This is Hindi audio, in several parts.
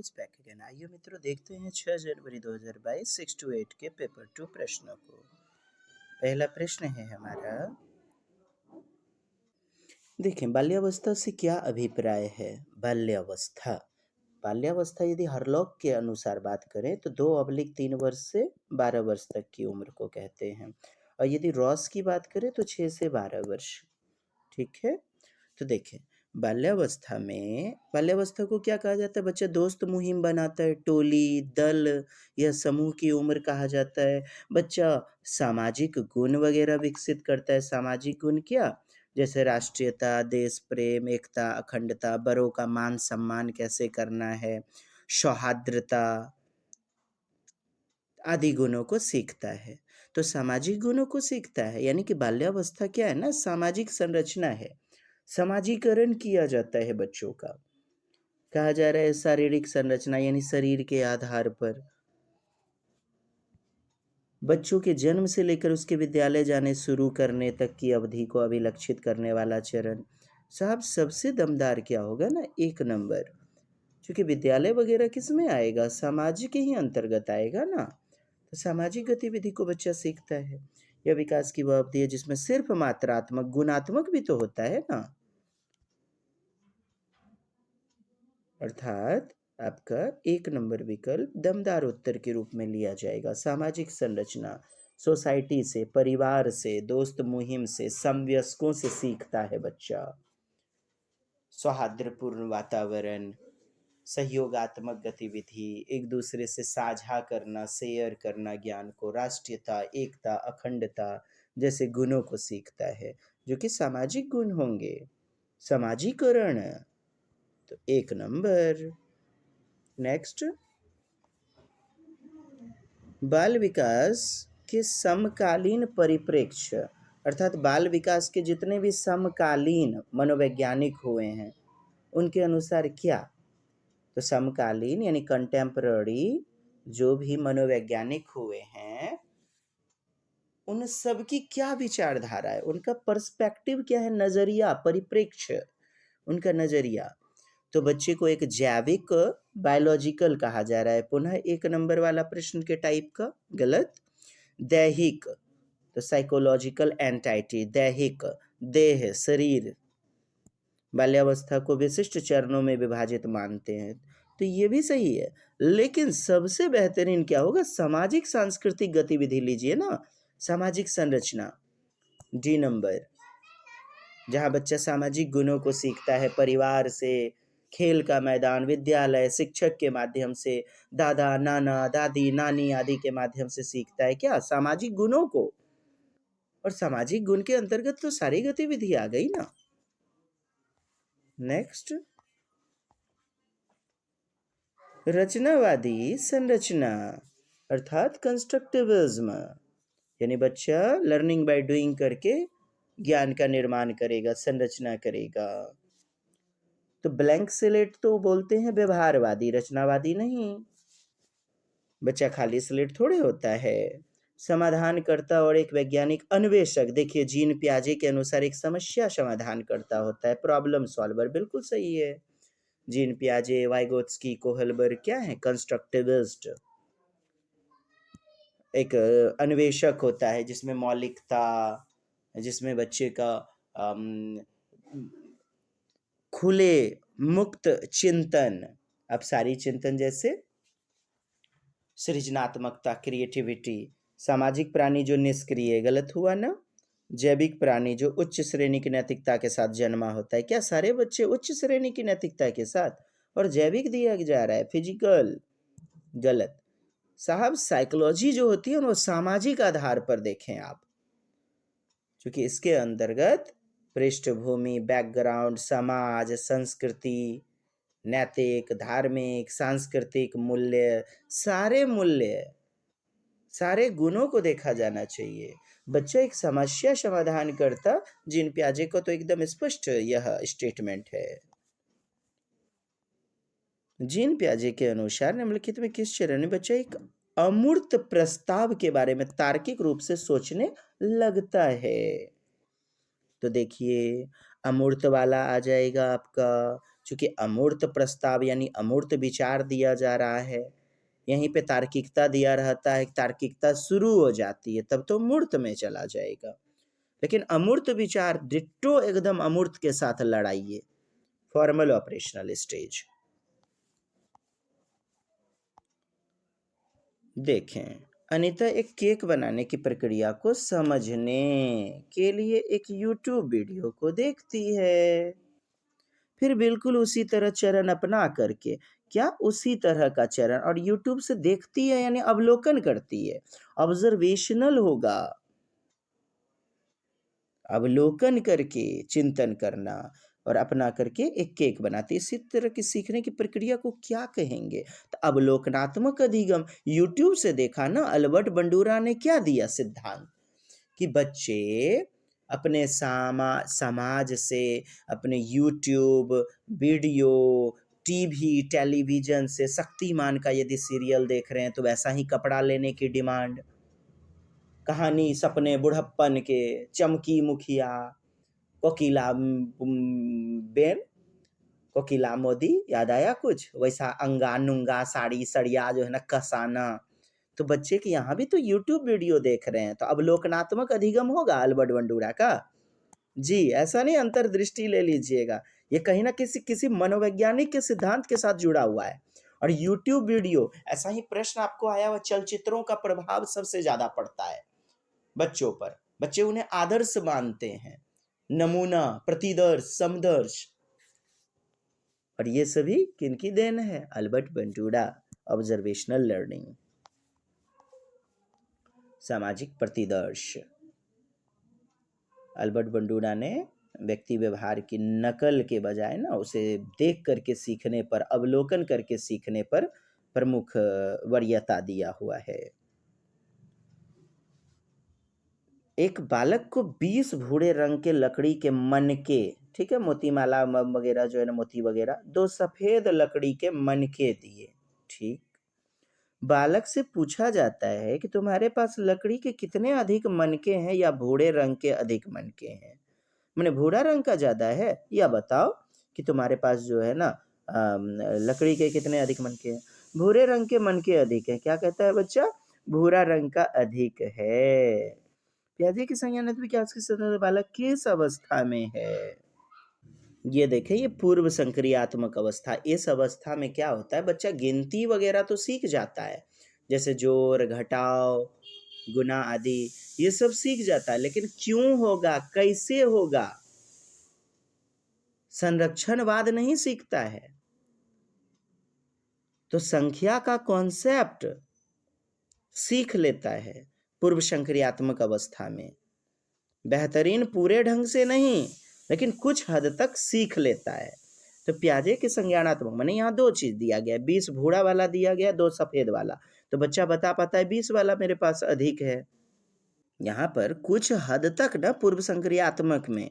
Is back again. आइए मित्रों देखते हैं 6 जनवरी 2022 6 to 8 के पेपर 2 प्रश्नों को। पहला प्रश्न है हमारा, देखें बाल्यावस्था से क्या अभिप्राय है। बाल्यावस्था बाल्यावस्था यदि हरलॉक के अनुसार बात करें तो 2/3 वर्ष से 12 वर्ष तक की उम्र को कहते हैं, और यदि रॉस की बात करें तो 6 से 12 वर्ष। ठीक है, तो देखें बाल्यावस्था को क्या कहा जाता है। बच्चा दोस्त मुहिम बनाता है, टोली दल या समूह की उम्र कहा जाता है। बच्चा सामाजिक गुण वगैरह विकसित करता है। सामाजिक गुण क्या, जैसे राष्ट्रीयता, देश प्रेम, एकता, अखंडता, बड़ों का मान सम्मान कैसे करना है, सौहार्द्रता आदि गुणों को सीखता है। तो सामाजिक गुणों को सीखता है, यानी कि बाल्यावस्था क्या है ना, सामाजिक संरचना है। समाजीकरण किया जाता है बच्चों का। कहा जा रहा है शारीरिक संरचना, यानी शरीर के आधार पर। बच्चों के जन्म से लेकर उसके विद्यालय जाने शुरू करने तक की अवधि को अभिलक्षित करने वाला चरण। साहब सबसे दमदार क्या होगा ना, 1 नंबर। क्योंकि विद्यालय वगैरह किस में आएगा, समाज के ही अंतर्गत आएगा ना। तो सामाजिक गतिविधि को बच्चा सीखता है। यह विकास की वह अवधि है जिसमें सिर्फ मात्रात्मक, गुणात्मक भी तो होता है ना। अर्थात आपका 1 नंबर विकल्प दमदार उत्तर के रूप में लिया जाएगा। सामाजिक संरचना, सोसाइटी से, परिवार से, दोस्त मुहिम से, समवयस्कों से सीखता है बच्चा। सौहार्दपूर्ण वातावरण, सहयोगात्मक गतिविधि, एक दूसरे से साझा करना, शेयर करना ज्ञान को, राष्ट्रीयता, एकता, अखंडता जैसे गुणों को सीखता है, जो कि सामाजिक गुण होंगे। समाजीकरण, तो 1 नंबर। नेक्स्ट, बाल विकास के समकालीन परिप्रेक्ष्य, अर्थात बाल विकास के जितने भी समकालीन मनोवैज्ञानिक हुए हैं उनके अनुसार क्या। तो समकालीन यानी कंटेम्पररी जो भी मनोवैज्ञानिक हुए हैं उन सब की क्या विचारधारा है, उनका पर्सपेक्टिव क्या है, नजरिया, परिप्रेक्ष्य, उनका नजरिया। तो बच्चे को एक जैविक बायोलॉजिकल कहा जा रहा है। पुनः 1 नंबर वाला प्रश्न के टाइप का गलत। दैहिक, तो साइकोलॉजिकल एंटाइटी, दैहिक देह शरीर। बाल्यावस्था को विशिष्ट चरणों में विभाजित मानते हैं, तो ये भी सही है। लेकिन सबसे बेहतरीन क्या होगा, सामाजिक सांस्कृतिक गतिविधि लीजिए ना, सामाजिक संरचना, डी नंबर, जहाँ बच्चा सामाजिक गुणों को सीखता है। परिवार से, खेल का मैदान, विद्यालय, शिक्षक के माध्यम से, दादा नाना दादी नानी आदि के माध्यम से सीखता है क्या, सामाजिक गुणों को। और सामाजिक गुण के अंतर्गत तो सारी गतिविधि आ गई ना। नेक्स्ट, रचनावादी संरचना अर्थात कंस्ट्रक्टिविज्म, यानी बच्चा लर्निंग बाय डूइंग करके ज्ञान का निर्माण करेगा, संरचना करेगा। तो ब्लैंक स्लेट तो बोलते हैं व्यवहारवादी, रचनावादी नहीं। बच्चा खाली स्लेट थोड़े होता है। समाधानकर्ता और एक वैज्ञानिक अन्वेषक, देखिए जीन पियाजे के अनुसार एक समस्या समाधान करता होता है, प्रॉब्लम सॉल्वर, बिल्कुल सही है। जीन पियाजे, वाइगोत्स्की, कोहलबर्ग क्या है, कंस्ट्रक्टिविस्ट। एक अन्वेषक होता है जिसमें मौलिकता, जिसमें बच्चे का खुले मुक्त चिंतन, अब सारी चिंतन जैसे सृजनात्मकता, क्रिएटिविटी। सामाजिक प्राणी जो निष्क्रिय, गलत हुआ ना। जैविक प्राणी जो उच्च श्रेणी की नैतिकता के साथ जन्मा होता है, क्या सारे बच्चे उच्च श्रेणी की नैतिकता के साथ, और जैविक दिया जा रहा है फिजिकल, गलत। साहब साइकोलॉजी जो होती है वो सामाजिक आधार पर देखें आप, क्योंकि इसके अंतर्गत पृष्ठभूमि, बैकग्राउंड, समाज, संस्कृति, नैतिक, धार्मिक, सांस्कृतिक मूल्य, सारे गुणों को देखा जाना चाहिए। बच्चा एक समस्या समाधान करता, जीन पियाजे को तो एकदम स्पष्ट यह स्टेटमेंट है। जीन पियाजे के अनुसार निम्नलिखित में किस चरण में बच्चा एक अमूर्त प्रस्ताव के बारे में तार्किक रूप से सोचने लगता है। तो देखिए अमूर्त वाला आ जाएगा आपका, क्योंकि अमूर्त प्रस्ताव यानी अमूर्त विचार दिया जा रहा है, यहीं पे तार्किकता दिया रहता है, तार्किकता शुरू हो जाती है तब तो मूर्त में चला जाएगा। लेकिन अमूर्त विचार डिट्टो एकदम अमूर्त के साथ लड़ाइए। फॉर्मल ऑपरेशनल स्टेज देखें। अनीता एक केक बनाने की प्रक्रिया को समझने के लिए एक यूट्यूब वीडियो को देखती है, फिर बिल्कुल उसी तरह चरण अपना करके, क्या उसी तरह का चरण, और यूट्यूब से देखती है यानी अवलोकन करती है, ऑब्जर्वेशनल होगा, अवलोकन करके चिंतन करना और अपना करके एक केक बनाती। इसी तरह की सीखने की प्रक्रिया को क्या कहेंगे? तो अवलोकनात्मक अधिगम। यूट्यूब से देखा ना, अल्बर्ट बंडूरा ने क्या दिया सिद्धांत कि बच्चे अपने समाज से, अपने यूट्यूब वीडियो, टीवी टेलीविजन से, शक्तिमान का यदि सीरियल देख रहे हैं तो वैसा ही कपड़ा लेने की डिमांड, कहानी सपने बुढ़प्पन के, चमकी मुखिया, कोकिला बेन, कोकिला मोदी, याद आया कुछ वैसा अंगा नुंगा साड़ी सड़िया जो है ना कसाना। तो बच्चे के यहाँ भी तो यूट्यूब वीडियो देख रहे हैं, तो अवलोकनात्मक अधिगम होगा अल्बर्ट बंडूरा का। जी, ऐसा नहीं, अंतर्दृष्टि ले लीजिएगा, ये कहीं ना किसी किसी मनोवैज्ञानिक के सिद्धांत के साथ जुड़ा हुआ है। और यूट्यूब वीडियो, ऐसा ही प्रश्न आपको आया हुआ, चलचित्रों का प्रभाव सबसे ज्यादा पड़ता है बच्चों पर, बच्चे उन्हें आदर्श मानते हैं, नमूना, प्रतिदर्श, समदर्श, और ये सभी किनकी देन है? Albert Bandura. ऑब्जर्वेशनल लर्निंग, सामाजिक प्रतिदर्श। अल्बर्ट बंडूरा ने व्यक्ति व्यवहार की नकल के बजाय ना उसे देख करके सीखने पर, अवलोकन करके सीखने पर प्रमुख वरीयता दिया हुआ है। एक बालक को 20 भूरे रंग के लकड़ी के मनके, ठीक है, मोतीमाला वगैरह जो है ना, मोती वगैरह, 2 सफेद लकड़ी के मनके दिए, ठीक। बालक से पूछा जाता है कि तुम्हारे पास लकड़ी के कितने अधिक मनके हैं या भूरे रंग के अधिक मनके हैं? मैंने भूरा रंग का ज्यादा है, या बताओ कि तुम्हारे पास जो है ना लकड़ी के कितने अधिक मनके हैं? भूरे रंग के मनके अधिक है। क्या कहता है बच्चा? भूरा रंग का अधिक है। प्याजे की संज्ञानात्मक विकास के समय बालक किस अवस्था में है? ये देखें, ये पूर्व संक्रियात्मक अवस्था। इस अवस्था में क्या होता है, बच्चा गिनती वगैरह तो सीख जाता है, जैसे जोड़ घटाव गुना आदि, ये सब सीख जाता है, लेकिन क्यों होगा, कैसे होगा, संरक्षणवाद नहीं सीखता है। तो संख्या का कॉन्सेप्ट सीख लेता है पूर्व संक्रियात्मक अवस्था में, बेहतरीन पूरे ढंग से नहीं, लेकिन कुछ हद तक सीख लेता है। तो प्याजे के संज्ञानात्मक मैंने यहाँ 2 चीज दिया गया, 20 भूरा वाला दिया गया, 2 सफेद वाला, तो बच्चा बता पाता है 20 वाला मेरे पास अधिक है। यहाँ पर कुछ हद तक ना पूर्व संक्रियात्मक में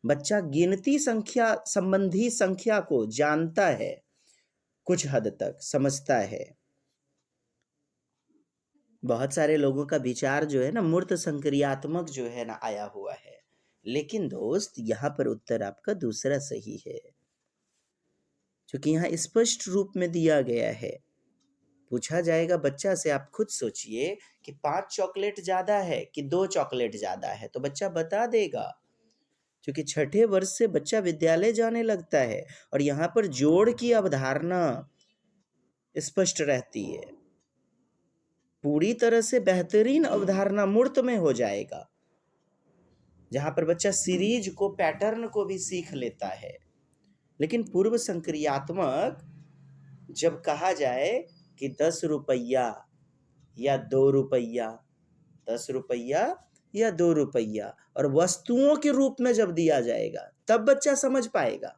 बच्चा गिनती संख्या संबंधी संख्या को जानता है, कुछ हद तक समझता है। बहुत सारे लोगों का विचार जो है ना मूर्त संक्रियात्मक जो है ना आया हुआ है, लेकिन दोस्त यहाँ पर उत्तर आपका दूसरा सही है, क्योंकि यहाँ स्पष्ट रूप में दिया गया है। पूछा जाएगा बच्चा से, आप खुद सोचिए कि 5 चॉकलेट ज्यादा है कि 2 चॉकलेट ज्यादा है, तो बच्चा बता देगा, क्योंकि छठे वर्ष से बच्चा विद्यालय जाने लगता है और यहाँ पर जोड़ की अवधारणा स्पष्ट रहती है। पूरी तरह से बेहतरीन अवधारणा मूर्त में हो जाएगा, जहां पर बच्चा सीरीज को, पैटर्न को भी सीख लेता है। लेकिन पूर्व संक्रियात्मक जब कहा जाए कि 10 रुपया या 2 रुपया, 10 रुपया या 2 रुपया, और वस्तुओं के रूप में जब दिया जाएगा तब बच्चा समझ पाएगा।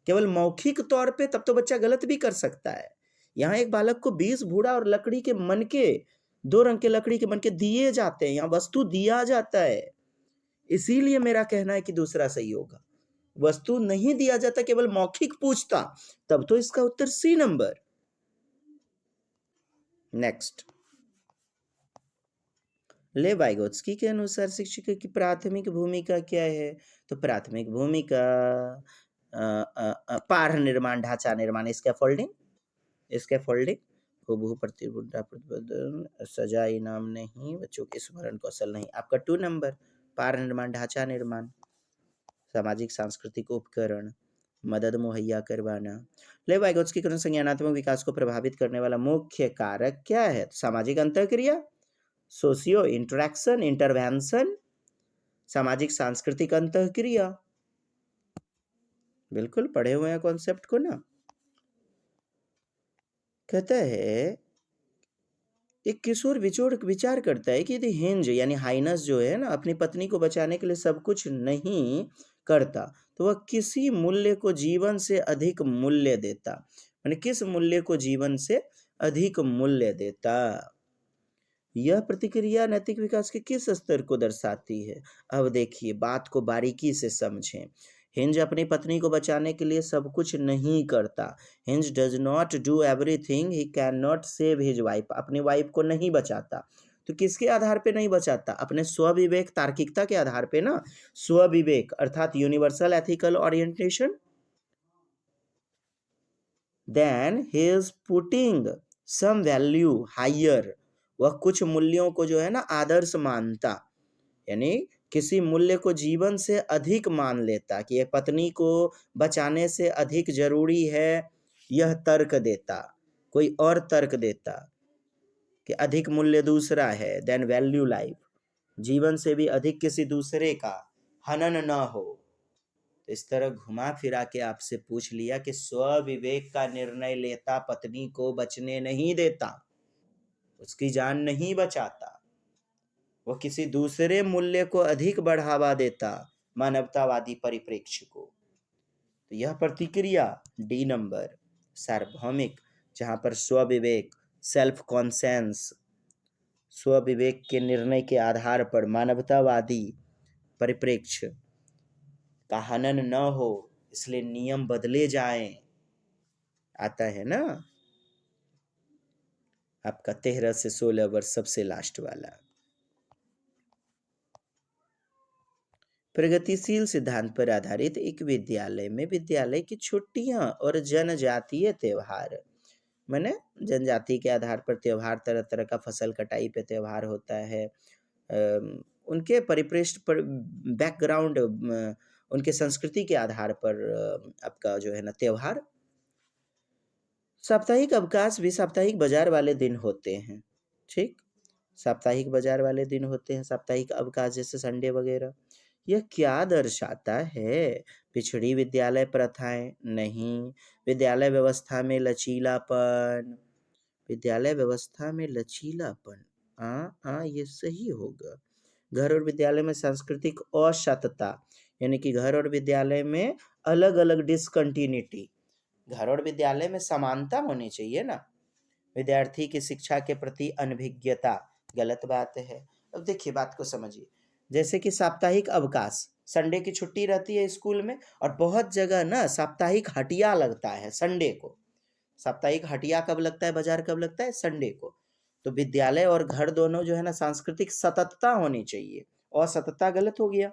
केवल मौखिक तौर पे तब तो बच्चा गलत भी कर सकता है। यहाँ एक बालक को 20 भूरा और लकड़ी के मनके, 2 रंग के लकड़ी के मनके दिए जाते हैं, यहाँ वस्तु दिया जाता है, इसीलिए मेरा कहना है कि दूसरा सही होगा। वस्तु नहीं दिया जाता, केवल मौखिक पूछता, तब तो इसका उत्तर सी नंबर। नेक्स्ट, ले वाइगोत्स्की के अनुसार शिक्षक की प्राथमिक भूमिका क्या है? तो प्राथमिक भूमिका पार निर्माण, ढांचा निर्माण, स्कैफोल्डिंग, हुबहू प्रतिबुद्धा प्रतिपादन, सजा इनाम नहीं, बच्चों के स्मरण कौशल नहीं। आपका 2 नंबर, पार निर्माण, ढांचा निर्माण, सामाजिक सांस्कृतिक उपकरण, मदद मुहैया करवाना। लेव वाइगोत्स्की के अनुसार संज्ञानात्मक विकास को प्रभावित करने वाला मुख्य कारक क्या है? सामाजिक अंतःक्रिया, सोशियो इंटरेक्शन, इंटरवेंशन, सामाजिक सांस्कृतिक अंतःक्रिया। बिल्कुल पढ़े हुए हैं कॉन्सेप्ट को ना। कहता है एक किशोर विचार करता है कि यदि हिंज यानी हाइनस जो है ना अपनी पत्नी को बचाने के लिए सब कुछ नहीं करता तो वह किसी मूल्य को जीवन से अधिक मूल्य देता, यानी किस मूल्य को जीवन से अधिक मूल्य देता। यह प्रतिक्रिया नैतिक विकास के किस स्तर को दर्शाती है? अब देखिए बात को बारीकी से समझें। हिंज अपनी पत्नी को बचाने के लिए सब कुछ नहीं करता। Hinge does not do everything, he can not save his wife. अपनी वाइफ को नहीं बचाता तो किसके आधार पे नहीं बचाता? अपने स्वविवेक, तार्किकता के आधार पे ना। स्वविवेक अर्थात universal ethical orientation. Then he is putting some value higher, वह कुछ मूल्यों को जो है ना आदर्श मानता, यानी किसी मूल्य को जीवन से अधिक मान लेता कि ये पत्नी को बचाने से अधिक जरूरी है, यह तर्क देता, कोई और तर्क देता कि अधिक मूल्य दूसरा है, देन वैल्यू लाइफ, जीवन से भी अधिक किसी दूसरे का हनन न हो। तो इस तरह घुमा फिरा के आपसे पूछ लिया कि स्वविवेक का निर्णय लेता, पत्नी को बचने नहीं देता, उसकी जान नहीं बचाता, वो किसी दूसरे मूल्य को अधिक बढ़ावा देता, मानवतावादी परिप्रेक्ष्य को। तो यह प्रतिक्रिया डी नंबर सार्वभौमिक, जहां पर स्वविवेक, सेल्फ कॉन्सेंस, स्वविवेक के निर्णय के आधार पर मानवतावादी परिप्रेक्ष्य का हनन न हो इसलिए नियम बदले जाएं, आता है ना। आपका 13 से 16 वर्ष सबसे लास्ट वाला। प्रगतिशील सिद्धांत पर आधारित एक विद्यालय में विद्यालय की छुट्टियां और जनजातीय त्योहार, मैंने जनजाति के आधार पर त्योहार, तरह तरह का फसल कटाई पे त्योहार होता है, उनके परिपृष्ठ पर, बैकग्राउंड, उनके संस्कृति के आधार पर आपका जो है ना त्योहार। साप्ताहिक अवकाश भी साप्ताहिक बाजार वाले दिन होते हैं, ठीक, साप्ताहिक बाजार वाले दिन होते हैं, साप्ताहिक अवकाश जैसे संडे वगैरह। यह क्या दर्शाता है? पिछड़ी विद्यालय प्रथाएं? नहीं। विद्यालय व्यवस्था में लचीलापन, विद्यालय व्यवस्था में लचीलापन, ये सही होगा। घर और विद्यालय में सांस्कृतिक असतता, यानी कि घर और विद्यालय में अलग अलग डिसकंटिन्यूटी, घर और विद्यालय में समानता होनी चाहिए ना। विद्यार्थी की शिक्षा के प्रति अनभिज्ञता, गलत बात है। अब देखिए बात को समझिए, जैसे कि साप्ताहिक अवकाश, संडे की छुट्टी रहती है स्कूल में, और बहुत जगह ना साप्ताहिक हटिया लगता है संडे को। साप्ताहिक हटिया कब लगता है, बाजार कब लगता है? संडे को। तो विद्यालय और घर दोनों जो है ना सांस्कृतिक सततता होनी चाहिए, और सततता गलत हो गया।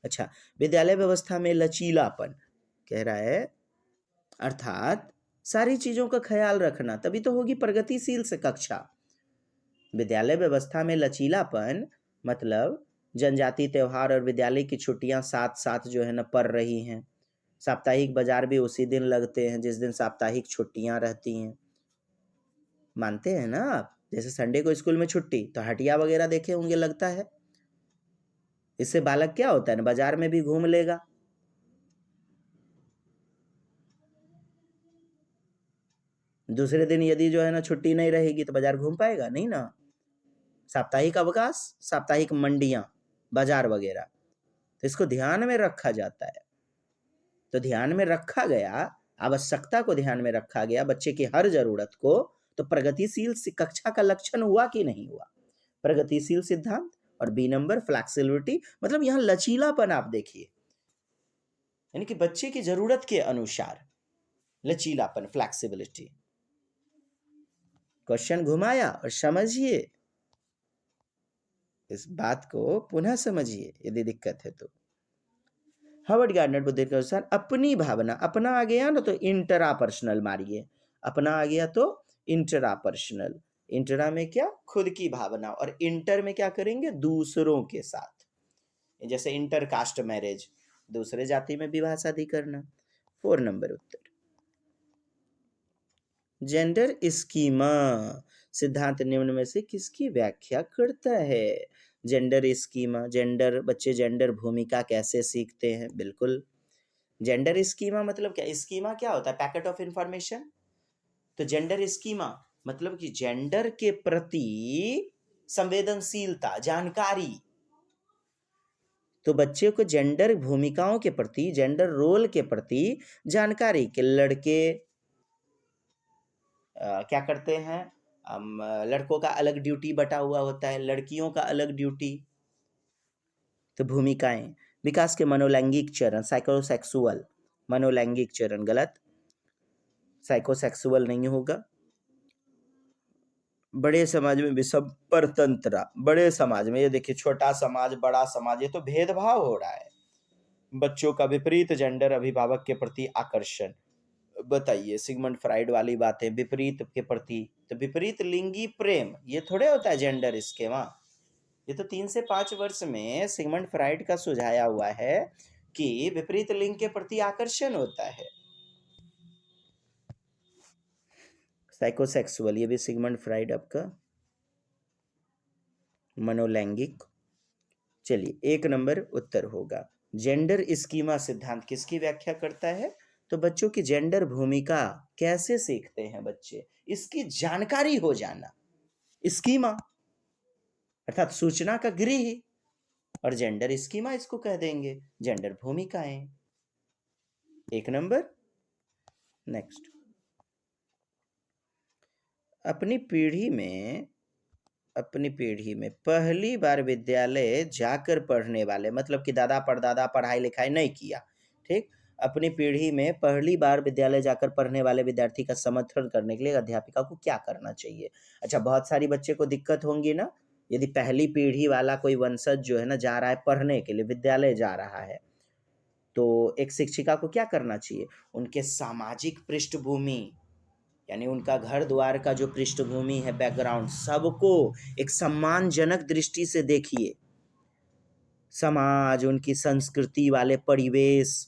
अच्छा, विद्यालय व्यवस्था में लचीलापन कह रहा है, अर्थात सारी चीजों का ख्याल रखना, तभी तो होगी प्रगतिशील से कक्षा। विद्यालय व्यवस्था में लचीलापन मतलब जनजाति त्योहार और विद्यालय की छुट्टियां साथ साथ जो है ना पड़ रही हैं। साप्ताहिक बाजार भी उसी दिन लगते हैं जिस दिन साप्ताहिक छुट्टियां रहती हैं, मानते हैं ना आप? जैसे संडे को स्कूल में छुट्टी तो हटिया वगैरह देखे होंगे, लगता है। इससे बालक क्या होता है ना, बाजार में भी घूम लेगा। दूसरे दिन यदि जो है ना छुट्टी नहीं रहेगी तो बाजार घूम पाएगा नहीं ना। साप्ताहिक अवकाश, साप्ताहिक मंडियां, बाजार वगैरह, तो इसको ध्यान में रखा जाता है। तो ध्यान में रखा गया, आवश्यकता को ध्यान में रखा गया, बच्चे की हर जरूरत को, तो प्रगतिशील कक्षा का लक्षण हुआ कि नहीं हुआ? प्रगतिशील सिद्धांत। और बी नंबर फ्लैक्सिबिलिटी, मतलब यहां लचीलापन आप देखिए, यानी कि बच्चे की जरूरत के अनुसार लचीलापन, फ्लैक्सिबिलिटी। क्वेश्चन घुमाया और समझिए, इस बात को पुनः समझिए यदि दिक्कत है तो। हार्वर्ड गार्डनर बुद्धि के अनुसार अपनी भावना, अपना आ गया ना तो इंटरापर्सनल मारिए, अपना आ गया तो इंटरापर्सनल, इंटरा में क्या, खुद की भावना, और इंटर में क्या करेंगे, दूसरों के साथ, जैसे इंटर कास्ट मैरिज, दूसरे जाति में विवाह शादी करना। 4 नंबर उत्तर। जेंडर स्कीमा सिद्धांत निम्न में से किसकी व्याख्या करता है? जेंडर स्कीमा, जेंडर, बच्चे जेंडर भूमिका कैसे सीखते हैं? बिल्कुल। जेंडर स्कीमा मतलब क्या? स्कीमा क्या होता है? Packet of information. तो जेंडर स्कीमा मतलब कि जेंडर के प्रति संवेदनशीलता, जानकारी। तो बच्चे को जेंडर भूमिकाओं के प्रति, जेंडर रोल के प्रति जानकारी, कि लड़के क्या करते हैं, लड़कों का अलग ड्यूटी बटा हुआ होता है, लड़कियों का अलग ड्यूटी। तो भूमिकाएं, विकास के मनोलैंगिक चरण, साइकोसेक्सुअल, मनोलैंगिक चरण गलत, साइकोसेक्सुअल नहीं होगा। बड़े समाज में विषम परतंत्रा, बड़े समाज में, ये देखिए छोटा समाज बड़ा समाज, ये तो भेदभाव हो रहा है। बच्चों का विपरीत जेंडर अभिभावक के प्रति आकर्षण, बताइए सिगमंड फ्राइड वाली बातें, विपरीत के प्रति, तो विपरीत लिंगी प्रेम, ये थोड़े होता है जेंडर इसके वहाँ। ये तो 3 से 5 वर्ष में सिगमंड फ्राइड का सुझाया हुआ है कि विपरीत लिंग के प्रति आकर्षण होता है। साइकोसेक्सुअल, ये भी सिगमंड फ्राइड आपका मनोलैंगिक। चलिए 1 नंबर उत्तर होगा। जेंडर स्कीमा सिद्धांत किसकी व्याख्या करता है? तो बच्चों की जेंडर भूमिका कैसे सीखते हैं बच्चे, इसकी जानकारी हो जाना, स्कीमा अर्थात सूचना का गृह, और जेंडर स्कीमा इसको कह देंगे, जेंडर भूमिकाएं। 1 नंबर। नेक्स्ट, अपनी पीढ़ी में पहली बार विद्यालय जाकर पढ़ने वाले, मतलब कि दादा परदादा पढ़ाई लिखाई नहीं किया, ठीक, अपनी पीढ़ी में पहली बार विद्यालय जाकर पढ़ने वाले विद्यार्थी का समर्थन करने के लिए अध्यापिका को क्या करना चाहिए? अच्छा, बहुत सारी बच्चे को दिक्कत होंगी ना, यदि पहली पीढ़ी वाला कोई वंशज जो है ना जा रहा है पढ़ने के लिए, विद्यालय जा रहा है, तो एक शिक्षिका को क्या करना चाहिए? उनके सामाजिक पृष्ठभूमि, यानी उनका घर द्वार का जो पृष्ठभूमि है, बैकग्राउंड, सबको एक सम्मानजनक दृष्टि से देखिए। समाज, उनकी संस्कृति वाले परिवेश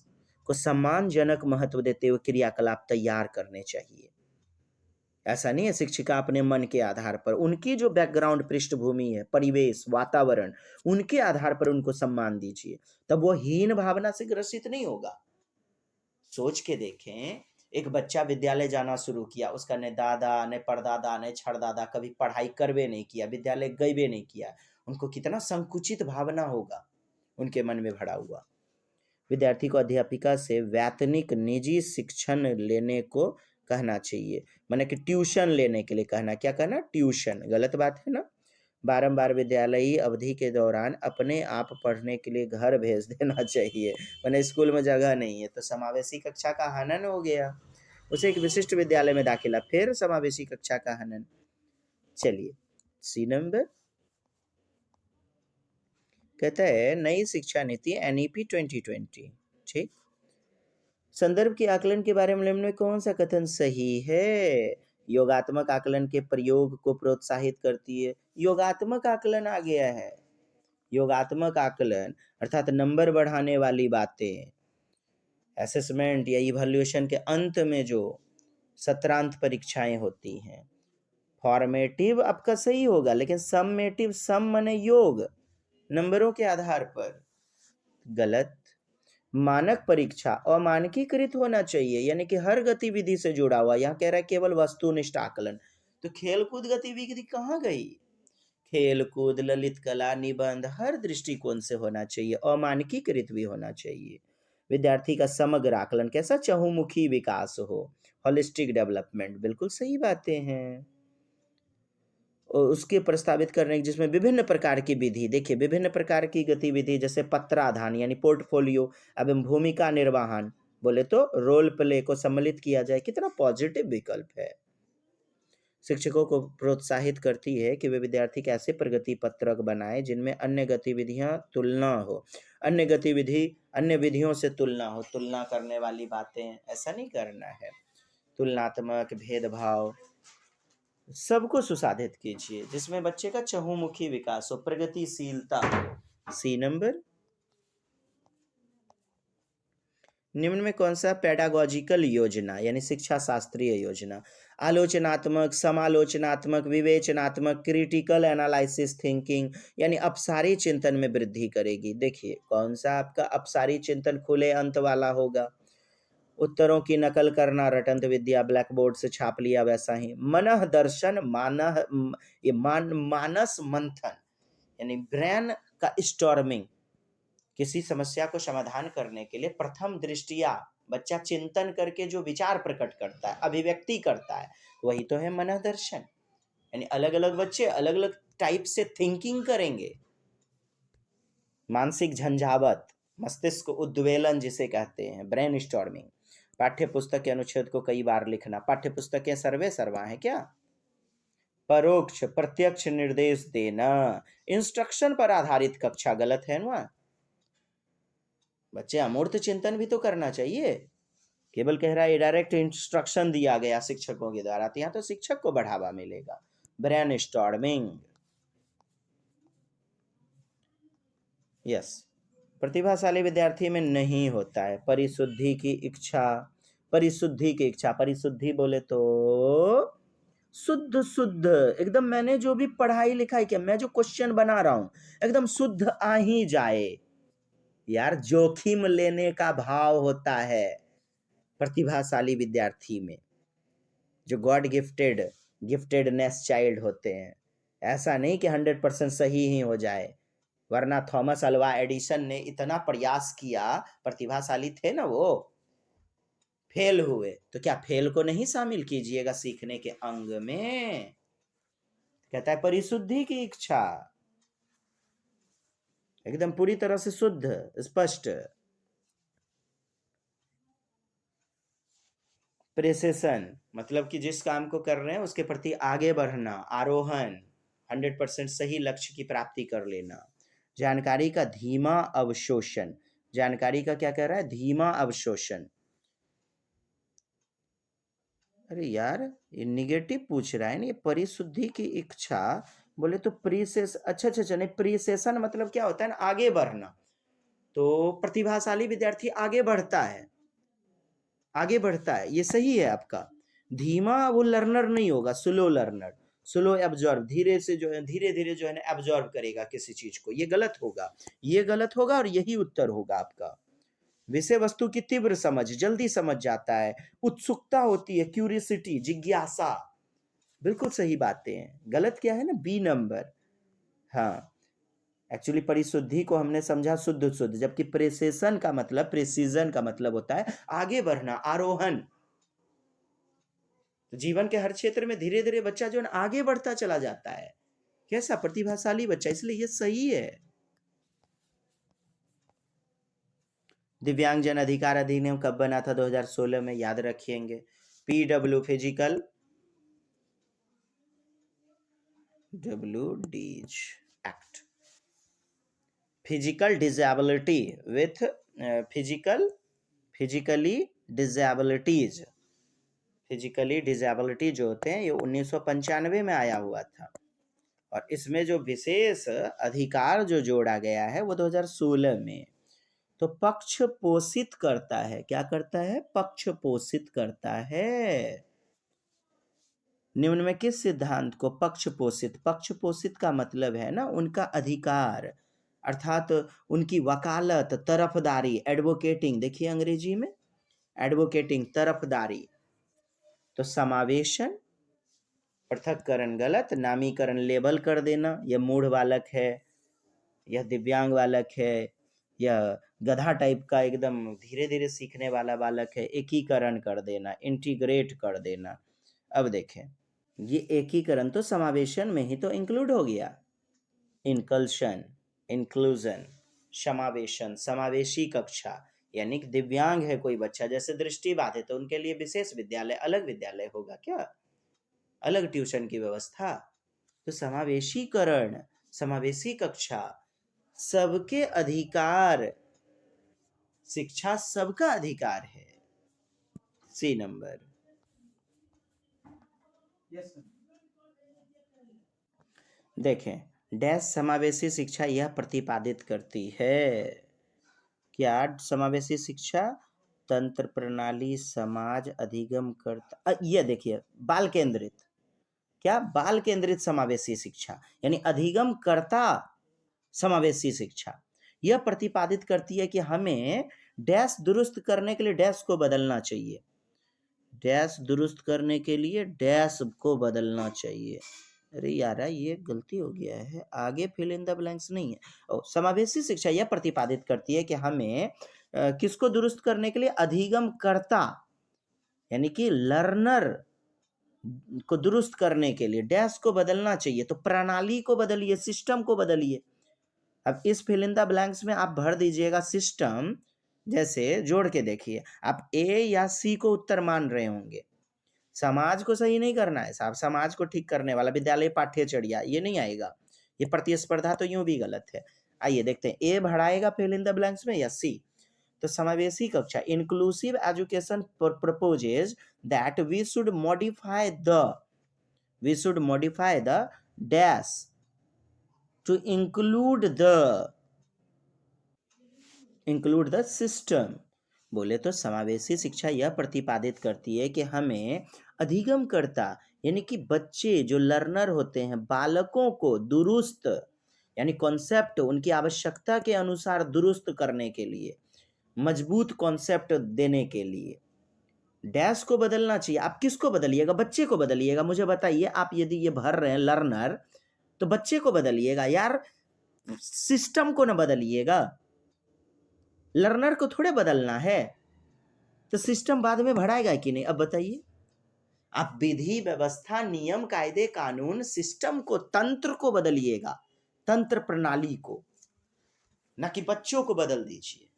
को सम्मानजनक महत्व देते हुए क्रियाकलाप तैयार करने चाहिए। ऐसा नहीं है शिक्षिका अपने मन के आधार पर, उनकी जो बैकग्राउंड पृष्ठभूमि है, परिवेश, वातावरण, उनके आधार पर उनको सम्मान दीजिए, तब वो हीन भावना से ग्रसित नहीं होगा। सोच के देखें, एक बच्चा विद्यालय जाना शुरू किया, उसका न दादा न परदादा न छड़दादा कभी पढ़ाई करवे नहीं किया, विद्यालय गए नहीं किया, उनको कितना संकुचित भावना होगा उनके मन में भरा हुआ। विद्यार्थी को अध्यापिका से वैतनिक निजी शिक्षण लेने को कहना चाहिए, माने कि ट्यूशन लेने के लिए कहना। क्या कहना? ट्यूशन। गलत बात है ना। बारंबार विद्यालयी अवधि के दौरान अपने आप पढ़ने के लिए घर भेज देना चाहिए, मैंने स्कूल में जगह नहीं है तो समावेशी कक्षा का हनन हो गया, उसे एक विशिष्ट विद्यालय में दाखिला, फिर समावेशी कक्षा का हनन। चलिए सी नंबर कहता है नई शिक्षा नीति एनईपी 2020, ठीक। संदर्भ के आकलन के बारे में निम्न में कौन सा कथन सही है? योगात्मक आकलन के प्रयोग को प्रोत्साहित करती है। योगात्मक आकलन आ गया है। योगात्मक आकलन अर्थात नंबर बढ़ाने वाली बातें, असेसमेंट या इवैल्यूएशन के अंत में जो सत्रांत परीक्षाएं होती हैं। फॉर्मेटिव आपका सही होगा, लेकिन सम्मेटिव, सम माने योग, नंबरों के आधार पर, गलत। मानक परीक्षा अमानकीकृत होना चाहिए, यानी कि हर गतिविधि से जुड़ा हुआ। यहाँ कह रहा है केवल वस्तुनिष्ठ आकलन, तो खेलकूद गतिविधि कहाँ गई? खेलकूद, ललित कला, निबंध हर दृष्टिकोण से होना चाहिए, अमानकीकृत भी होना चाहिए। विद्यार्थी का समग्र आकलन कैसा? चहुमुखी विकास हो, होलिस्टिक डेवलपमेंट, बिल्कुल सही बातें हैं। उसके प्रस्तावित करने जिसमें विभिन्न प्रकार की विधि, देखिए विभिन्न प्रकार की गतिविधि जैसे पत्राधान यानी पोर्टफोलियो एवं भूमिका निर्वहन, बोले तो रोल प्ले को सम्मिलित किया जाए, कितना पॉजिटिव विकल्प है। शिक्षकों को प्रोत्साहित करती है कि वे विद्यार्थी के ऐसे प्रगति पत्रक बनाए जिनमें अन्य गतिविधियां तुलना हो। अन्य गतिविधि, अन्य विधियों से तुलना हो, तुलना करने वाली बातें, ऐसा नहीं करना है। तुलनात्मक भेदभाव सबको सुसाधित कीजिए, जिसमें बच्चे का चहुमुखी विकास हो, प्रगतिशीलता हो। सी नंबर, निम्न में कौन सा पेडागोजिकल योजना यानी शिक्षा शास्त्रीय योजना आलोचनात्मक, समालोचनात्मक, विवेचनात्मक, क्रिटिकल एनालिसिस थिंकिंग यानी अपसारी चिंतन में वृद्धि करेगी? देखिए कौन सा आपका अपसारी चिंतन खुले अंत वाला होगा। उत्तरों की नकल करना, रटंत विद्या, ब्लैक बोर्ड से छाप लिया वैसा ही। मनः दर्शन, मानस मंथन यानी ब्रेन का स्टॉर्मिंग, किसी समस्या को समाधान करने के लिए प्रथम दृष्टिया बच्चा चिंतन करके जो विचार प्रकट करता है, अभिव्यक्ति करता है, वही तो है मनः दर्शन। यानी अलग अलग बच्चे अलग अलग टाइप से थिंकिंग करेंगे। मानसिक झंझावत, मस्तिष्क उद्वेलन जिसे कहते हैं, ब्रेन स्टॉर्मिंग। पाठ्य पुस्तक के अनुच्छेद को कई बार लिखना। पाठ्य पुस्तकें सर्वे सर्वा है क्या? परोक्ष प्रत्यक्ष निर्देश देना, इंस्ट्रक्शन पर आधारित कक्षा, गलत है ना? बच्चे अमूर्त चिंतन भी तो करना चाहिए। केवल कह रहा है डायरेक्ट इंस्ट्रक्शन दिया गया शिक्षकों के द्वारा, तो यहाँ तो शिक्षक को बढ़ावा मिलेगा। Brain storming, yes. प्रतिभाशाली विद्यार्थी में नहीं होता है परिशुद्धि की इच्छा। परिशुद्धि की इच्छा, परिशुद्धि बोले तो शुद्ध शुद्ध एकदम, मैंने जो भी पढ़ाई लिखाई किया, मैं जो क्वेश्चन बना रहा हूं एकदम शुद्ध आ ही जाए। यार जोखिम लेने का भाव होता है प्रतिभाशाली विद्यार्थी में, जो गॉड गिफ्टेडनेस चाइल्ड होते हैं। ऐसा नहीं कि 100% सही ही हो जाए, वरना थॉमस अल्वा एडिसन ने इतना प्रयास किया, प्रतिभाशाली थे ना वो, फेल हुए, तो क्या फेल को नहीं शामिल कीजिएगा सीखने के अंग में? कहता है परिशुद्धि की इच्छा, एकदम पूरी तरह से शुद्ध स्पष्ट। प्रेसेशन मतलब कि जिस काम को कर रहे हैं उसके प्रति आगे बढ़ना, आरोहण, 100% सही लक्ष्य की प्राप्ति कर लेना। जानकारी का धीमा अवशोषण, जानकारी का क्या कह रहा है? धीमा अवशोषण। अरे यार ये निगेटिव पूछ रहा है ना, ये परिशुद्धि की इच्छा बोले तो प्रीसेस, अच्छा नहीं, प्रीसेशन मतलब क्या होता है ना, आगे बढ़ना। तो प्रतिभाशाली विद्यार्थी आगे बढ़ता है, आगे बढ़ता है, ये सही है आपका। धीमा वो लर्नर नहीं होगा, स्लो लर्नर, स्लो एब्जॉर्ब, धीरे से जो है, धीरे धीरे जो है ना एब्जॉर्ब करेगा किसी चीज को, ये गलत होगा, ये गलत होगा और यही उत्तर होगा आपका। विषय वस्तु की तीव्र समझ, जल्दी समझ जाता है, उत्सुकता होती है, क्यूरियसिटी, जिज्ञासा, बिल्कुल सही बातें हैं। गलत क्या है ना, बी नंबर। हाँ एक्चुअली परिशुद्धि को हमने समझा शुद्ध शुद्ध, जबकि प्रेसेशन का मतलब, प्रेसिजन का मतलब होता है आगे बढ़ना, आरोहण। तो जीवन के हर क्षेत्र में धीरे धीरे बच्चा जो है आगे बढ़ता चला जाता है, कैसा प्रतिभाशाली बच्चा, इसलिए ये सही है। दिव्यांगजन अधिकार अधिनियम कब बना था? 2016 में, याद रखिएंगे। PW physical Ds act, physical disability with physically disabilities, physically disability जो होते हैं, ये 1995 में आया हुआ था, और इसमें जो विशेष अधिकार जो जोड़ा गया है वो 2016 में। तो पक्ष पोषित करता है, क्या करता है? पक्ष पोषित करता है। निम्न में किस सिद्धांत को पक्ष पोषित? पक्ष पोषित का मतलब है ना उनका अधिकार, अर्थात उनकी वकालत, तरफदारी, एडवोकेटिंग, देखिए अंग्रेजी में एडवोकेटिंग, तरफदारी। तो समावेशन, पृथक्करण गलत, नामीकरण लेबल कर देना, यह मूढ़ बालक है, यह दिव्यांग बालक है, यह गधा टाइप का एकदम धीरे धीरे सीखने वाला बालक है, एकीकरण कर देना, इंटीग्रेट कर देना। अब देखें, ये एकीकरण तो समावेशन में ही तो इंक्लूड हो गया। इनकल्शन, इंक्लूजन, समावेशन, समावेशी कक्षा, यानी कि दिव्यांग है कोई बच्चा, जैसे दृष्टि बाधित है, तो उनके लिए विशेष विद्यालय, अलग विद्यालय होगा क्या, अलग ट्यूशन की व्यवस्था। तो समावेशीकरण, समावेशी कक्षा, सबके अधिकार, शिक्षा सबका अधिकार है। सी नंबर। देखें, डैश समावेशी शिक्षा यह प्रतिपादित करती है, क्या समावेशी शिक्षा? तंत्र प्रणाली समाज अधिगम करता, ये देखिए बाल केंद्रित, क्या बाल केंद्रित समावेशी शिक्षा यानी अधिगम करता समावेशी शिक्षा यह प्रतिपादित करती है कि हमें डैश दुरुस्त करने के लिए डैश को बदलना चाहिए, डैश दुरुस्त करने के लिए डैश को बदलना चाहिए। अरे यार ये गलती हो गया है, आगे फिल इन द ब्लैंक्स नहीं है। समावेशी शिक्षा यह प्रतिपादित करती है कि हमें किसको दुरुस्त करने के लिए? अधिगम करता यानी कि लर्नर को दुरुस्त करने के लिए डैश को बदलना चाहिए। तो प्रणाली को बदलिए, सिस्टम को बदलिए। अब इस फिल इन द ब्लैंक्स में आप भर दीजिएगा सिस्टम, जैसे जोड़ के देखिए, आप ए या सी को उत्तर मान रहे होंगे। समाज को सही नहीं करना है साहब, समाज को ठीक करने वाला विद्यालय पाठ्यचर्या ये नहीं आएगा, ये प्रतिस्पर्धा तो यूं भी गलत है। आइए देखते हैं ए भराएगा फिल इन द ब्लैंक्स में या सी। तो समावेशी कक्षा, inclusive education proposes that we should modify the dash to include the system. बोले तो समावेशी शिक्षा यह प्रतिपादित करती है कि हमें अधिगम करता यानी कि बच्चे जो लर्नर होते हैं, बालकों को दुरुस्त यानी कॉन्सेप्ट उनकी आवश्यकता के अनुसार दुरुस्त करने के लिए, मजबूत कॉन्सेप्ट देने के लिए डैश को बदलना चाहिए। आप किसको बदलिएगा? बच्चे को बदलिएगा। मुझे बताइए, आप यदि ये भर रहे हैं लर्नर, तो बच्चे को बदलिएगा यार, सिस्टम को ना बदलिएगा। लर्नर को थोड़े बदलना है, तो सिस्टम बाद में भराएगा कि नहीं? अब बताइए, आप विधि व्यवस्था नियम कायदे कानून सिस्टम को, तंत्र को बदलिएगा, तंत्र प्रणाली को, ना कि बच्चों को बदल दीजिए।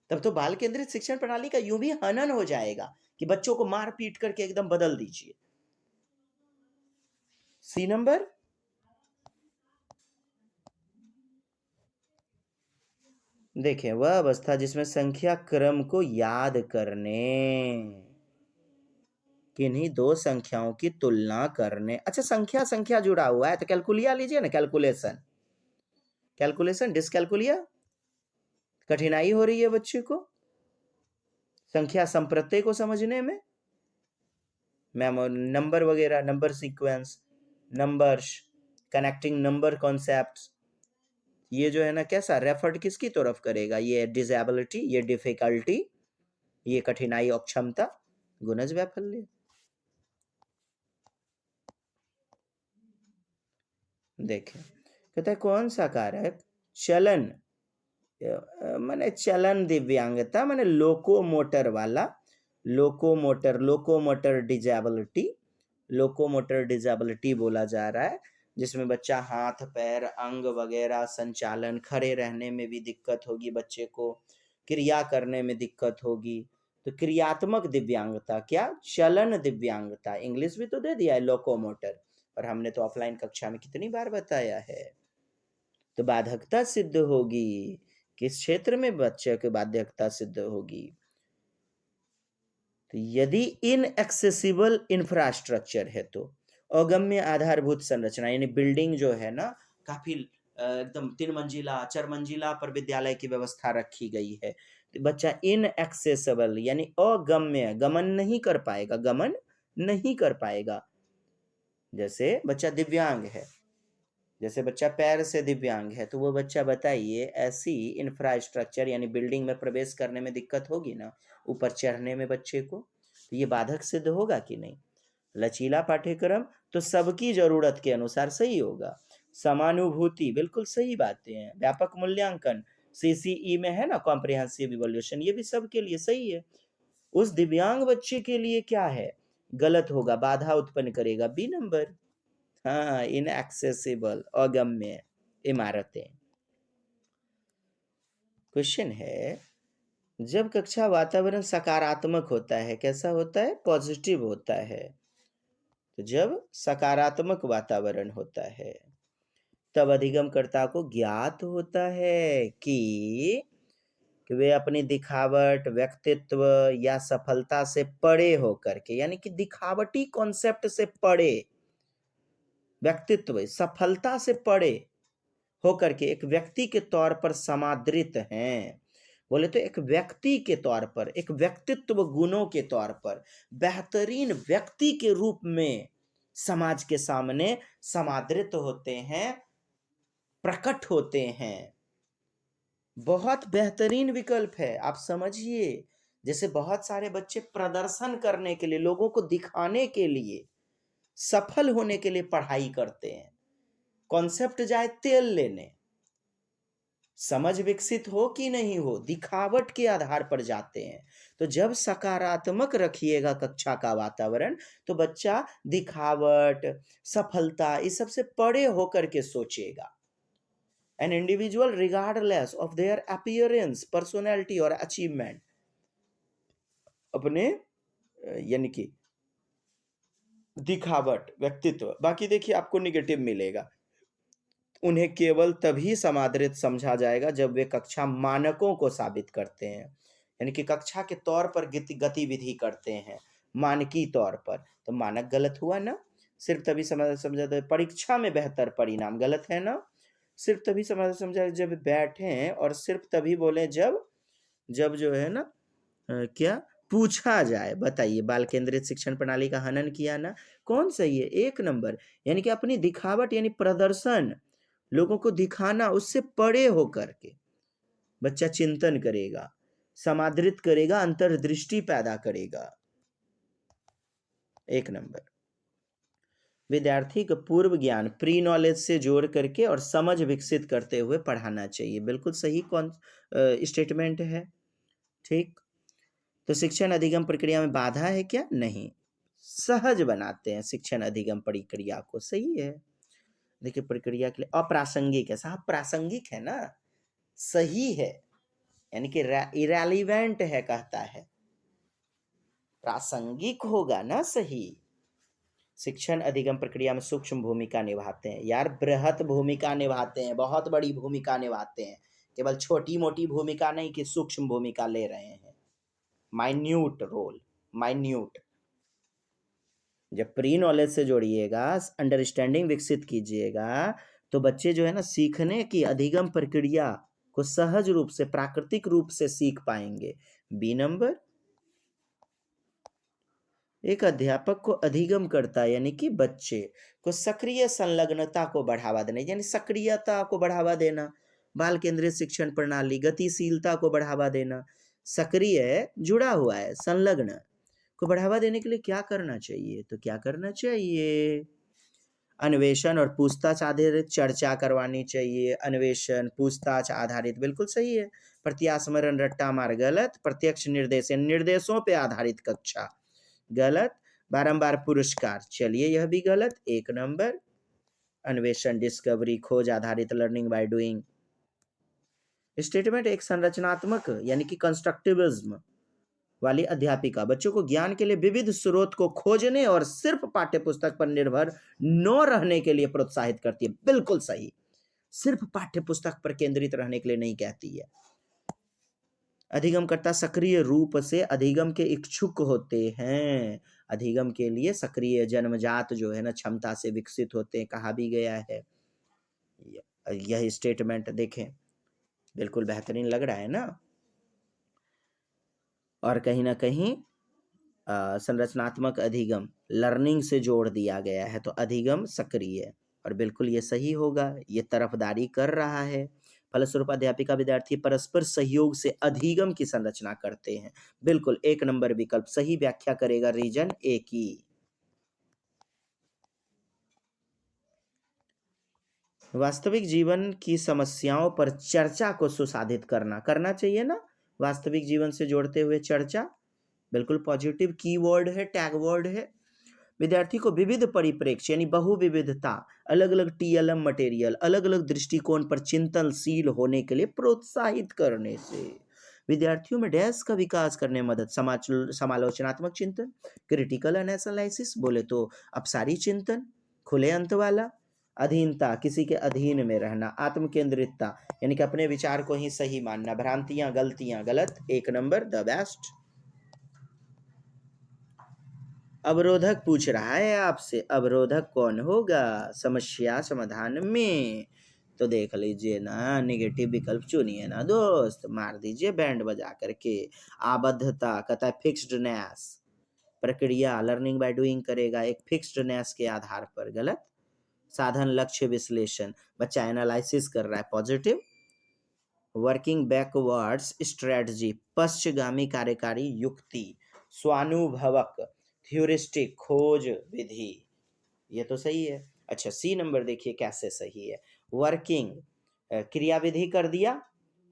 तब तो बाल केंद्रित शिक्षण प्रणाली का यूं भी हनन हो जाएगा कि बच्चों को मार पीट करके एकदम बदल दीजिए। C number. देखें, वह अवस्था जिसमें संख्या क्रम को याद करने, किन्हीं दो संख्याओं की तुलना करने। अच्छा, संख्या जुड़ा हुआ है तो कैलकुलिया लीजिए ना, कैलकुलेशन डिसकैलकुलिया। कठिनाई हो रही है बच्चे को संख्या संप्रत्यय को समझने में, मैम नंबर वगैरह, number sequence, numbers, connecting number concepts, ये जो है ना कैसा रेफर्ड किसकी तरफ करेगा? ये डिसेबिलिटी, ये डिफिकल्टी, ये कठिनाई, अक्षमता, गुणज वैफल्य। देखें, कहता है कौन सा कारक चलन माने चलन दिव्यांगता माने लोकोमोटर वाला, लोकोमोटर डिजेबिलिटी बोला जा रहा है, जिसमें बच्चा हाथ पैर अंग वगैरह संचालन, खड़े रहने में भी दिक्कत होगी बच्चे को, क्रिया करने में दिक्कत होगी। तो क्रियात्मक दिव्यांगता, क्या चलन दिव्यांगता, इंग्लिश भी तो दे दिया है लोकोमोटर, और हमने तो ऑफलाइन कक्षा में कितनी बार बताया है। तो बाधकता सिद्ध होगी, किस क्षेत्र में बच्चे की बाध्यता सिद्ध होगी? तो यदि इनएक्सेसिबल इंफ्रास्ट्रक्चर है, तो अगम्य आधारभूत संरचना यानी बिल्डिंग जो है ना काफी एकदम 3 मंजिला 4 मंजिला पर विद्यालय की व्यवस्था रखी गई है, तो बच्चा इनएक्सेसिबल यानी अगम्य, गमन नहीं कर पाएगा। जैसे बच्चा दिव्यांग है, जैसे बच्चा पैर से दिव्यांग है, तो वो बच्चा बताइए ऐसी इंफ्रास्ट्रक्चर यानी बिल्डिंग में प्रवेश करने में दिक्कत होगी ना, ऊपर चढ़ने में बच्चे को, तो ये बाधक सिद्ध होगा कि नहीं? लचीला पाठ्यक्रम तो सबकी जरूरत के अनुसार सही होगा। समानुभूति, बिल्कुल सही बातें हैं। व्यापक मूल्यांकन CCE में है ना, कॉम्प्रिहेंसिव इवोल्यूशन, ये भी सबके लिए सही है। उस दिव्यांग बच्चे के लिए क्या है? गलत होगा, बाधा उत्पन्न करेगा, बी नंबर। हाँ, इनएक्सेसिबल, अगम्य इमारतें। क्वेश्चन है, जब कक्षा वातावरण सकारात्मक होता है, कैसा होता है? पॉजिटिव होता है। तो जब सकारात्मक वातावरण होता है तब अधिगमकर्ता को ज्ञात होता है कि वे अपनी दिखावट, व्यक्तित्व या सफलता से परे होकर के, यानी कि दिखावटी कॉन्सेप्ट से परे, व्यक्तित्व सफलता से परे होकर के एक व्यक्ति के तौर पर समादृत हैं। बोले तो एक व्यक्ति के तौर पर, एक व्यक्तित्व गुणों के तौर पर बेहतरीन व्यक्ति के रूप में समाज के सामने समादृत होते हैं, प्रकट होते हैं। बहुत बेहतरीन विकल्प है, आप समझिए। जैसे बहुत सारे बच्चे प्रदर्शन करने के लिए, लोगों को दिखाने के लिए, सफल होने के लिए पढ़ाई करते हैं। कॉन्सेप्ट जाए तेल लेने, समझ विकसित हो कि नहीं हो, दिखावट के आधार पर जाते हैं। तो जब सकारात्मक रखिएगा कक्षा का वातावरण, तो बच्चा दिखावट, सफलता, इस सबसे परे होकर के सोचेगा। An individual regardless of their appearance, personality और achievement, अपने यानी कि दिखावट, व्यक्तित्व, बाकी देखिए आपको निगेटिव मिलेगा, उन्हें केवल तभी समादृत समझा जाएगा जब वे कक्षा मानकों को साबित करते हैं, यानी कि कक्षा के तौर पर गतिविधि करते हैं, मानकी तौर पर। तो मानक गलत हुआ ना, सिर्फ तभी समझा परीक्षा में बेहतर परिणाम, गलत है ना। सिर्फ तभी समझा जब बैठे, और सिर्फ तभी बोले जब जो है ना क्या पूछा जाए। बताइए, बाल केंद्रित शिक्षण प्रणाली का हनन किया ना, कौन सही है? 1 नंबर। यानी कि अपनी दिखावट यानी प्रदर्शन, लोगों को दिखाना, उससे परे होकर के बच्चा चिंतन करेगा, समादृत करेगा, अंतर्दृष्टि पैदा करेगा। 1 नंबर। विद्यार्थी को पूर्व ज्ञान, प्री नॉलेज से जोड़ करके और समझ विकसित करते हुए पढ़ाना चाहिए। बिल्कुल सही स्टेटमेंट है। ठीक। तो शिक्षण अधिगम प्रक्रिया में बाधा है क्या? नहीं, सहज बनाते हैं शिक्षण अधिगम प्रक्रिया को। सही है। देखिए, प्रक्रिया के लिए अप्रासंगिक है, साहब प्रासंगिक है ना, सही है, यानी कि इरेलीवेंट है, कहता है प्रासंगिक होगा ना, सही। शिक्षण अधिगम प्रक्रिया में सूक्ष्म भूमिका निभाते हैं। यार बृहत भूमिका निभाते हैं, बहुत बड़ी भूमिका निभाते हैं, केवल छोटी मोटी भूमिका नहीं कि सूक्ष्म भूमिका ले रहे हैं, माइन्यूट रोल, माइन्यूट। जब प्री नॉलेज से जोड़िएगा, अंडरस्टैंडिंग विकसित कीजिएगा, तो बच्चे जो है ना सीखने की अधिगम प्रक्रिया को सहज रूप से, प्राकृतिक रूप से सीख पाएंगे। B number. एक अध्यापक को अधिगम करता है, यानी कि बच्चे को सक्रिय संलग्नता को बढ़ावा देना, यानी सक्रियता को बढ़ावा देना। बाल केंद्रित शिक्षण प्रणाली गतिशीलता को बढ़ावा देना, सक्रिय जुड़ा हुआ है, संलग्न को बढ़ावा देने के लिए क्या करना चाहिए? तो क्या करना चाहिए? अन्वेषण और पूछताछ आधारित चर्चा करवानी चाहिए। अन्वेषण, पूछताछ आधारित, बिल्कुल सही है। प्रत्यास्मरण, रट्टा मार, गलत। प्रत्यक्ष निर्देश, निर्देशों पे आधारित कक्षा, गलत। बारंबार पुरस्कार, चलिए यह भी गलत। 1 नंबर। अन्वेषण, डिस्कवरी, खोज आधारित, लर्निंग बाय डूइंग। स्टेटमेंट एक संरचनात्मक यानी कि कंस्ट्रक्टिविज्म वाली अध्यापिका बच्चों को ज्ञान के लिए विविध स्रोत को खोजने और सिर्फ पाठ्यपुस्तक पर निर्भर न रहने के लिए प्रोत्साहित करती है। बिल्कुल सही, सिर्फ पाठ्यपुस्तक पर केंद्रित रहने के लिए नहीं कहती है। अधिगमकर्ता सक्रिय रूप से अधिगम के इच्छुक होते हैं। अधिगम के लिए सक्रिय, जन्मजात जो है ना क्षमता से विकसित होते हैं, कहा भी गया है। यह स्टेटमेंट देखें, बिल्कुल बेहतरीन लग रहा है ना। और कहीं ना कहीं संरचनात्मक अधिगम लर्निंग से जोड़ दिया गया है, तो अधिगम सक्रिय, और बिल्कुल ये सही होगा, ये तरफदारी कर रहा है। फलस्वरूप अध्यापिका विद्यार्थी परस्पर सहयोग से अधिगम की संरचना करते हैं। बिल्कुल 1 नंबर विकल्प सही व्याख्या करेगा रीजन ए की। वास्तविक जीवन की समस्याओं पर चर्चा को सुसाधित करना चाहिए ना, वास्तविक जीवन से जोड़ते हुए चर्चा, बिल्कुल पॉजिटिव कीवर्ड है, टैग वर्ड है। विद्यार्थी को विविध परिप्रेक्ष्य यानी बहुविविधता, अलग अलग टीएलएम मटेरियल, अलग अलग दृष्टिकोण पर चिंतनशील होने के लिए प्रोत्साहित करने से विद्यार्थियों में डैश का विकास करने में मदद। समालोचनात्मक चिंतन, क्रिटिकल एनालिसिस, बोले तो अपसारी चिंतन, खुले अंत वाला, अधीनता, किसी के अधीन में रहना। आत्म केंद्रितता, यानी कि अपने विचार को ही सही मानना। भ्रांतियां, गलतियां, गलत, 1 नंबर द बेस्ट। अवरोधक पूछ रहा है आपसे, अवरोधक कौन होगा समस्या समाधान में? तो देख लीजिए ना, निगेटिव विकल्प चुनिए ना दोस्त, मार दीजिए बैंड बजा करके। आबद्धता कहता है फिक्स्डनेस, प्रक्रिया लर्निंग बाय डूइंग करेगा एक फिक्स्डनेस के आधार पर, गलत। साधन लक्ष्य विश्लेषण, बच्चा एनालिसिस कर रहा है, पॉजिटिव। वर्किंग बैकवर्ड्स स्ट्रेटजी, पश्चगामी कार्यकारी युक्ति। स्वानुभवक, थ्योरिस्टिक, खोज विधि, ये तो सही है। अच्छा, सी नंबर देखिए कैसे सही है। वर्किंग, क्रियाविधि कर दिया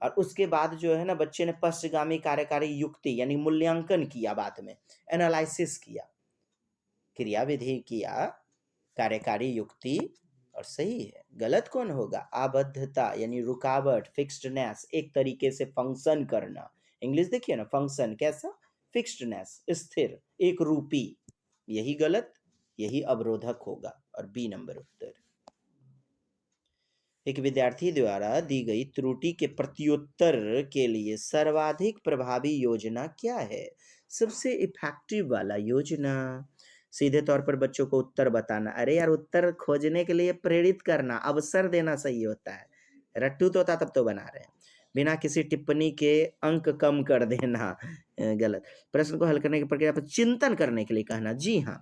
और उसके बाद जो है ना बच्चे ने पश्चगामी कार्यकारी युक्ति यानी मूल्यांकन किया, बाद में एनालिसिस किया, क्रियाविधि किया, कार्यकारी युक्ति, और सही है। गलत कौन होगा? आबद्धता यानी रुकावट, फिक्स्डनेस, एक तरीके से फंक्शन करना। इंग्लिश देखिए ना, फंक्शन कैसा? फिक्स्डनेस, स्थिर, एक रूपी, यही गलत, यही अवरोधक होगा। और बी नंबर उत्तर। एक विद्यार्थी द्वारा दी गई त्रुटि के प्रत्युत्तर के लिए सर्वाधिक प्रभावी योजना क्या है? सबसे इफेक्टिव वाला योजना। सीधे तौर पर बच्चों को उत्तर बताना। अरे यार, उत्तर खोजने के लिए प्रेरित करना, अवसर देना सही होता है। रट्टू तो होता तब तो बना रहे हैं। बिना किसी टिप्पणी के अंक कम कर देना, गलत। प्रश्न को हल करने की प्रक्रिया पर चिंतन करने के लिए कहना, जी हाँ।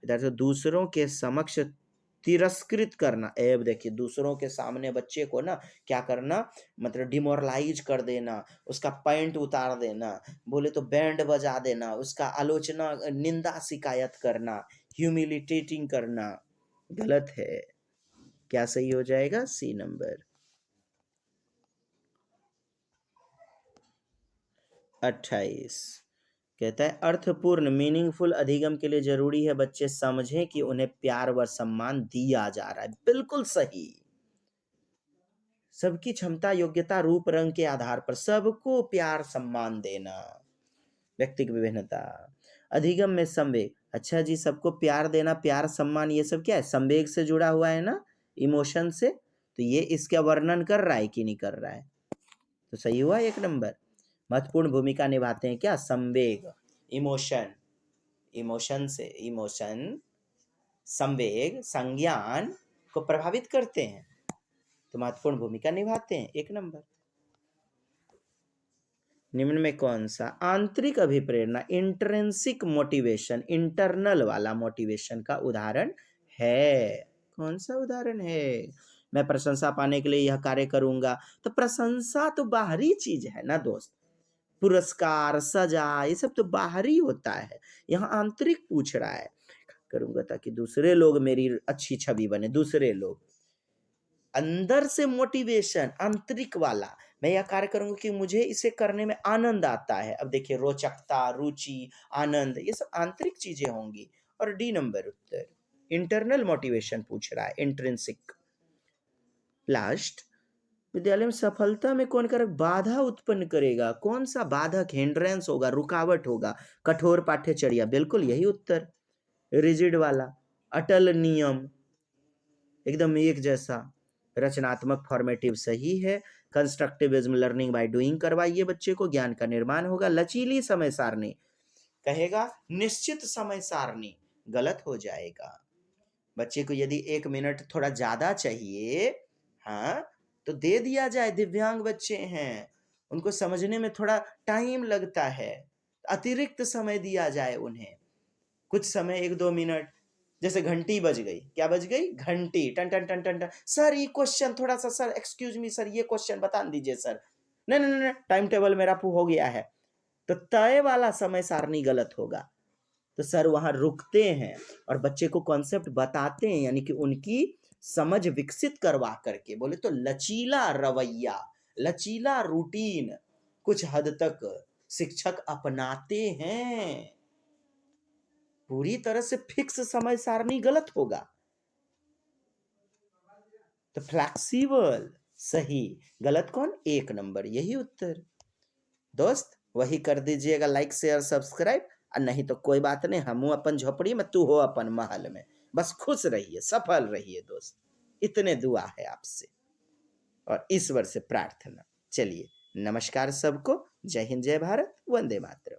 विद्यार्थी दूसरों के समक्ष तिरस्कृत करना। एब देखिए, दूसरों के सामने बच्चे को ना क्या करना, मतलब डिमोरलाइज कर देना, उसका पैंट उतार देना, बोले तो बैंड बजा देना, उसका आलोचना, निंदा, शिकायत करना, ह्यूमिलिटेटिंग करना, गलत है। क्या सही हो जाएगा? सी नंबर। 28 कहता है अर्थपूर्ण मीनिंगफुल अधिगम के लिए जरूरी है बच्चे समझें कि उन्हें प्यार व सम्मान दिया जा रहा है। बिल्कुल सही। सबकी क्षमता, योग्यता, रूप, रंग के आधार पर सबको प्यार सम्मान देना। व्यक्तिगत विभिन्नता, अधिगम में संवेग। अच्छा जी, सबको प्यार देना, प्यार सम्मान, ये सब क्या है? संवेग से जुड़ा हुआ है ना, इमोशन से। तो ये इसका वर्णन कर रहा है कि नहीं कर रहा है? तो सही हुआ 1 नंबर। महत्वपूर्ण भूमिका निभाते हैं क्या? संवेग, इमोशन, इमोशन से, इमोशन, संवेग, संज्ञान को प्रभावित करते हैं, तो महत्वपूर्ण भूमिका निभाते हैं, 1 नंबर। निम्न में कौन सा आंतरिक अभिप्रेरणा, इंट्रिंसिक मोटिवेशन, इंटरनल वाला मोटिवेशन का उदाहरण है? कौन सा उदाहरण है? मैं प्रशंसा पाने के लिए यह कार्य करूंगा। तो प्रशंसा तो बाहरी चीज है ना दोस्त, पुरस्कार, सजा, ये सब तो बाहरी होता है। यहाँ आंतरिक पूछ रहा है, करूंगा ताकि दूसरे लोग मेरी अच्छी छवि बने, दूसरे लोग। अंदर से मोटिवेशन, आंतरिक वाला, मैं यह कार्य करूंगा कि मुझे इसे करने में आनंद आता है। अब देखिए, रोचकता, रुचि, आनंद, ये सब आंतरिक चीजें होंगी। और डी नंबर उत्तर। इंटरनल मोटिवेशन पूछ रहा है, इंट्रिंसिक। लास्ट, विद्यालय में सफलता में कौन कारक बाधा उत्पन्न करेगा? कौन सा बाधक, हिंड्रेंस होगा, रुकावट होगा? कठोर पाठ्यचर्या, बिल्कुल यही उत्तर। रिजिड वाला, अटल नियम, एकदम एक जैसा। रचनात्मक, फॉर्मेटिव सही है। कंस्ट्रक्टिविज्म, लर्निंग बाय डूइंग करवाइए बच्चे को, ज्ञान का निर्माण होगा। लचीली समय सारणी कहेगा निश्चित समय सारणी, गलत हो जाएगा। बच्चे को यदि 1 मिनट थोड़ा ज्यादा चाहिए, हाँ, तो दे दिया जाए। दिव्यांग बच्चे हैं, उनको समझने में थोड़ा टाइम लगता है, अतिरिक्त समय दिया जाए उन्हें। कुछ समय 1-2 मिनट, जैसे घंटी बज गई, क्या बज गई? घंटी, टन टन टन टन टन। सर ये क्वेश्चन थोड़ा सा, सर एक्सक्यूज मी सर, ये क्वेश्चन बता दीजिए सर। नहीं नहीं नहीं, टाइम टेबल मेरा हो गया है। तो तय वाला समय सारणी गलत होगा। तो सर वहां रुकते हैं और बच्चे को कॉन्सेप्ट बताते हैं, यानी कि उनकी समझ विकसित करवा करके। बोले तो लचीला रवैया, लचीला रूटीन कुछ हद तक शिक्षक अपनाते हैं। पूरी तरह से फिक्स समय सारणी गलत होगा। तो फ्लेक्सिबल सही, गलत कौन? 1 नंबर, यही उत्तर। दोस्त वही कर दीजिएगा, लाइक शेयर सब्सक्राइब। और नहीं तो कोई बात नहीं, हम अपन झोपड़ी में, तू हो अपन महल में। बस खुश रहिए, सफल रहिए दोस्त। इतने दुआ है आपसे और ईश्वर से प्रार्थना। चलिए, नमस्कार सबको। जय हिंद, जय भारत, वंदे मातरम।